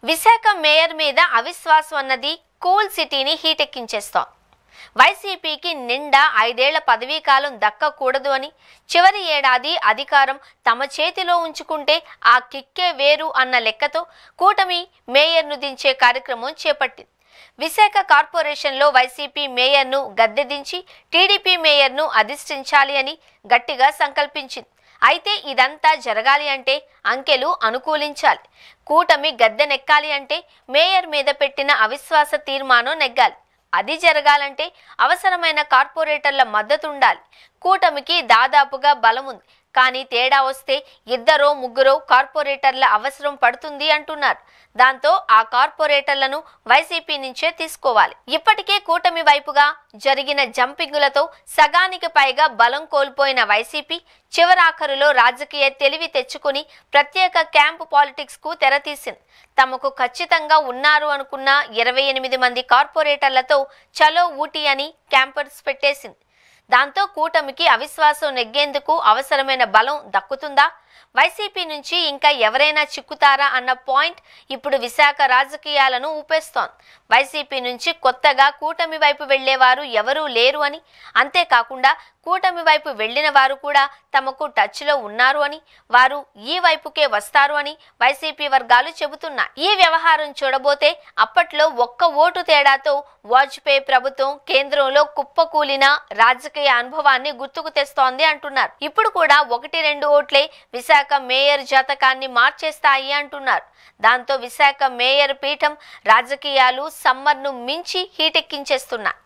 Visakha mayor మీద అవిశ్వాసం అన్నది కూల్ సిటీని హీటెక్కించేస్తోంది. వైసీపీకి నిండా 5 ఏళ్ల పదవీ కాలం దక్కకూడదు అని, చివరి ఏడాది అధికారం తమ చేతిలో ఉంచుకుంటే ఆ కిక్కే వేరు అన్న లెక్కతో కూటమి మేయర్ను దించే కార్యక్రమం చేపట్టింది. విశాఖ కార్పొరేషన్లో వైసీపీ మేయర్ను గద్దెదించి టీడీపీ మేయర్ను అధిష్ఠించాలి అని గట్టిగా సంకల్పించింది. అయితే ఇదంతా జరగాలి అంటే అంకెలు అనుకూలించాలి. కూటమి గద్దెనెక్కాలి అంటే మేయర్ మీద పెట్టిన అవిశ్వాస తీర్మానం నెగ్గాలి. అది జరగాలంటే అవసరమైన కార్పొరేటర్ల మద్దతు ఉండాలి. కూటమికి దాదాపుగా బలం ఉంది, కానీ తేడా వస్తే 2-3 కార్పొరేటర్ల అవసరం పడుతుంది అంటున్నారు. దాంతో ఆ కార్పొరేటర్లను వైసీపీ నుంచే తీసుకోవాలి. ఇప్పటికే కూటమి వైపుగా జరిగిన జంపింగులతో సగానికి పైగా బలం కోల్పోయిన వైసీపీ చివరాఖరులో రాజకీయ తెలివి తెచ్చుకుని ప్రత్యేక క్యాంపు పాలిటిక్స్ కు తెరతీసింది. తమకు ఖచ్చితంగా ఉన్నారు అనుకున్న 28 మంది కార్పొరేటర్లతో చలో ఊటీ అని క్యాంపర్స్ పెట్టేసింది. దాంతో కూటమికి అవిశ్వాసం నెగ్గేందుకు అవసరమైన బలం దక్కుతుందా, వైసీపీ నుంచి ఇంకా ఎవరైనా చిక్కుతారా అన్న పాయింట్ ఇప్పుడు విశాఖ రాజకీయాలను ఊపేస్తోంది. వైసీపీ నుంచి కొత్తగా కూటమి వైపు వెళ్లేవారు ఎవరూ లేరు అని, అంతేకాకుండా కూటమి వైపు వెళ్లిన వారు కూడా తమకు టచ్లో ఉన్నారు అని, వారు ఈ వైపుకే వస్తారు అని వైసీపీ వర్గాలు చెబుతున్నాయి. ఈ వ్యవహారం చూడబోతే అప్పట్లో ఒక్క ఓటు తేడాతో వాజ్పేయి ప్రభుత్వం కేంద్రంలో కుప్పకూలిన రాజకీయ అనుభవాన్ని గుర్తుకు తెస్తోంది అంటున్నారు. ఇప్పుడు కూడా 1-2 ఓట్లే విశాఖ మేయర్ జాతకాన్ని మార్చేస్తాయి అంటున్నారు. దాంతో విశాఖ మేయర్ పీఠం రాజకీయాలు సమ్మర్ను మించి హీటెక్కించేస్తున్నాయి.